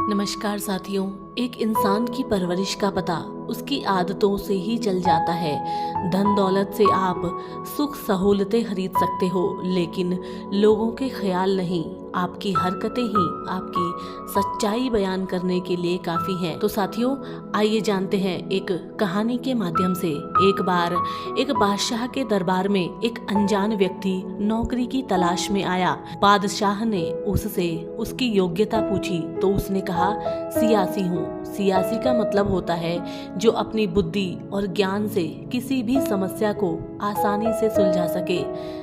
नमस्कार साथियों। एक इंसान की परवरिश का पता उसकी आदतों से ही चल जाता है। धन दौलत से आप सुख सहूलतें खरीद सकते हो, लेकिन लोगों के ख्याल नहीं, आपकी हरकतें ही आपकी सच्चाई बयान करने के लिए काफी हैं। तो साथियों, आइए जानते हैं एक कहानी के माध्यम से। एक बार एक बादशाह के दरबार में एक अनजान व्यक्ति नौकरी की तलाश में आया। बादशाह ने उससे उसकी योग्यता पूछी तो उसने कहा, सियासी हूँ। सियासी का मतलब होता है जो अपनी बुद्धि और ज्ञान से किसी भी समस्या को आसानी से सुलझा सके।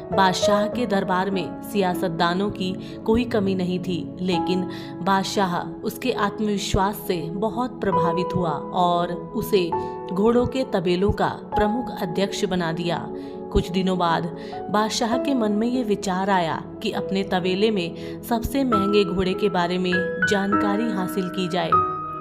बादशाह के दरबार में सियासतदानों की कोई कमी नहीं थी, लेकिन बादशाह उसके आत्मविश्वास से बहुत प्रभावित हुआ और उसे घोड़ों के तबेलों का प्रमुख अध्यक्ष बना दिया। कुछ दिनों बाद बादशाह के मन में ये विचार आया कि अपने तबेले में सबसे महंगे घोड़े के बारे में जानकारी हासिल की जाए।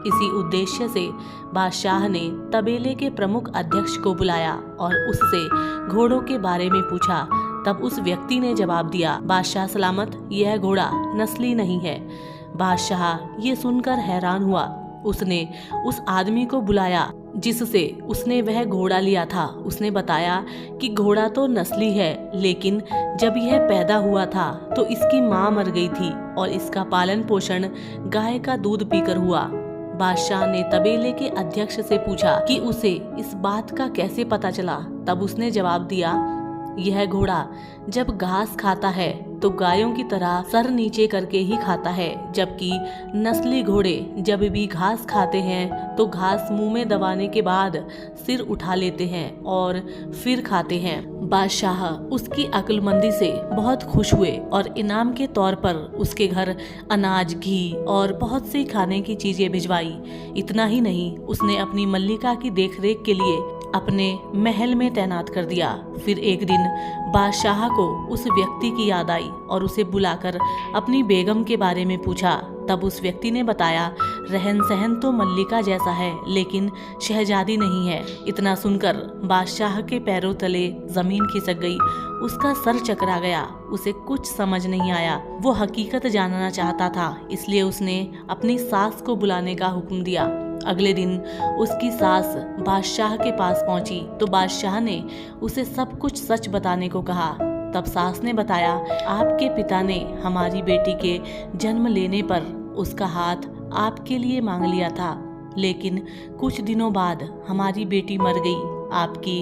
इसी उद्देश्य से बादशाह ने तबेले के प्रमुख अध्यक्ष को बुलाया और उससे घोड़ों के बारे में पूछा। तब उस व्यक्ति ने जवाब दिया, बादशाह सलामत, यह घोड़ा नस्ली नहीं है। बादशाह ये सुनकर हैरान हुआ। उसने उस आदमी को बुलाया जिससे उसने वह घोड़ा लिया था। उसने बताया कि घोड़ा तो नस्ली है, लेकिन जब यह पैदा हुआ था तो इसकी माँ मर गई थी और इसका पालन पोषण गाय का दूध पीकर हुआ। बादशाह ने तबेले के अध्यक्ष से पूछा कि उसे इस बात का कैसे पता चला। तब उसने जवाब दिया, यह घोड़ा जब घास खाता है तो गायों की तरह सर नीचे करके ही खाता है, जबकि नस्ली घोड़े जब भी घास खाते हैं तो घास मुंह में दबाने के बाद सिर उठा लेते हैं और फिर खाते हैं। बादशाह उसकी अक्लमंदी से बहुत खुश हुए और इनाम के तौर पर उसके घर अनाज, घी और बहुत सी खाने की चीजें भिजवाई। इतना ही नहीं, उसने अपनी मल्लिका की देखरेख के लिए अपने महल में तैनात कर दिया। फिर एक दिन बादशाह को उस व्यक्ति की याद आई और उसे बुलाकर अपनी बेगम के बारे में पूछा। तब उस व्यक्ति ने बताया, रहन सहन तो मल्लिका जैसा है, लेकिन शहजादी नहीं है। इतना सुनकर बादशाह के पैरों तले जमीन खिसक गई। उसका सर चकरा गया। उसे कुछ समझ नहीं आया। वो हकीकत जानना चाहता था, इसलिए उसने अपनी सास को बुलाने का हुक्म दिया। अगले दिन उसकी सास बादशाह के पास पहुंची तो बादशाह ने उसे सब कुछ सच बताने को कहा। तब सास ने बताया, आपके पिता ने हमारी बेटी के जन्म लेने पर उसका हाथ आपके लिए मांग लिया था, लेकिन कुछ दिनों बाद हमारी बेटी मर गई। आपकी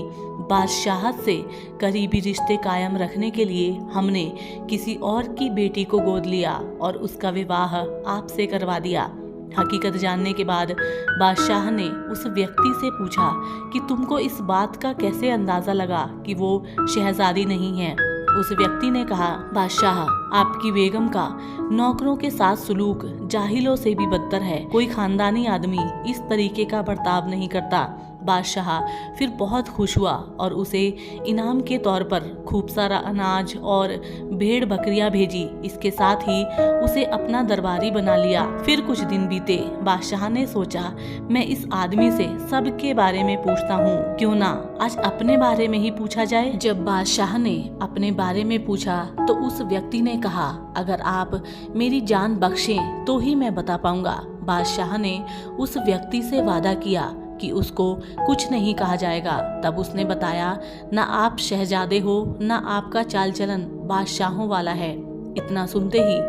बादशाहत से करीबी रिश्ते कायम रखने के लिए हमने किसी और की बेटी को गोद लिया और उसका विवाह आपसे करवा दिया। हकीकत जानने के बाद बादशाह ने उस व्यक्ति से पूछा कि तुमको इस बात का कैसे अंदाजा लगा कि वो शहजादी नहीं है। उस व्यक्ति ने कहा, बादशाह, आपकी बेगम का नौकरों के साथ सुलूक जाहिलों से भी बदतर है। कोई खानदानी आदमी इस तरीके का बर्ताव नहीं करता। बादशाह फिर बहुत खुश हुआ और उसे इनाम के तौर पर खूब सारा अनाज और भेड़ बकरियां भेजी। इसके साथ ही उसे अपना दरबारी बना लिया। फिर कुछ दिन बीते। बादशाह ने सोचा, मैं इस आदमी से सबके बारे में पूछता हूँ, क्यों ना आज अपने बारे में ही पूछा जाए। जब बादशाह ने अपने बारे में पूछा तो उस व्यक्ति ने कहा, अगर आप मेरी जान बख्शें तो ही मैं बता पाऊंगा। बादशाह ने उस व्यक्ति से वादा किया कि उसको कुछ नहीं कहा जाएगा। तब उसने बताया, ना आप शहजादे हो, ना आपका चाल चलन बादशाहों वाला है। इतना सुनते ही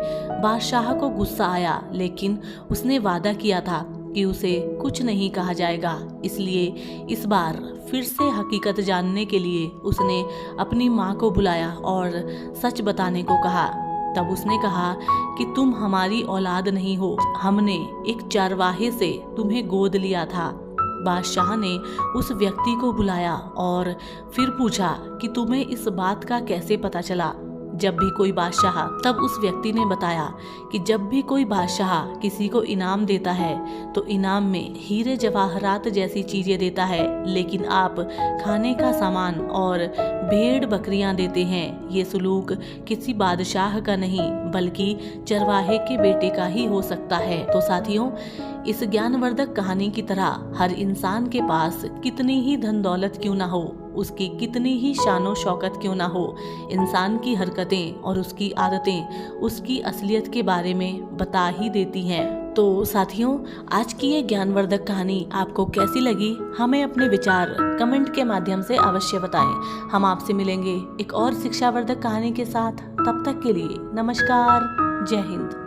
बादशाह को गुस्सा आया, लेकिन उसने वादा किया था कि उसे कुछ नहीं कहा जाएगा। इसलिए इस बार फिर से हकीकत जानने के लिए उसने अपनी माँ को बुलाया और सच बताने को कहा। तब उसने कहा कि तुम हमारी औलाद नहीं हो, हमने एक चरवाहे से तुम्हें गोद लिया था। बादशाह ने उस व्यक्ति को बुलाया और फिर पूछा कि तुम्हें इस बात का कैसे पता चला। जब भी कोई बादशाह तब उस व्यक्ति ने बताया कि जब भी कोई बादशाह किसी को इनाम देता है तो इनाम में हीरे जवाहरात जैसी चीजें देता है, लेकिन आप खाने का सामान और भेड़ बकरियां देते हैं। ये सुलूक किसी बादशाह का नहीं बल्कि चरवाहे के बेटे का ही हो सकता है। तो साथियों, इस ज्ञानवर्धक कहानी की तरह हर इंसान के पास कितनी ही धन दौलत क्यों ना हो, उसकी कितनी ही शानो शौकत क्यों ना हो, इंसान की हरकतें और उसकी आदतें उसकी असलियत के बारे में बता ही देती हैं। तो साथियों, आज की ये ज्ञानवर्धक कहानी आपको कैसी लगी, हमें अपने विचार कमेंट के माध्यम से अवश्य बताएं। हम आपसे मिलेंगे एक और शिक्षावर्धक कहानी के साथ। तब तक के लिए नमस्कार, जय हिंद।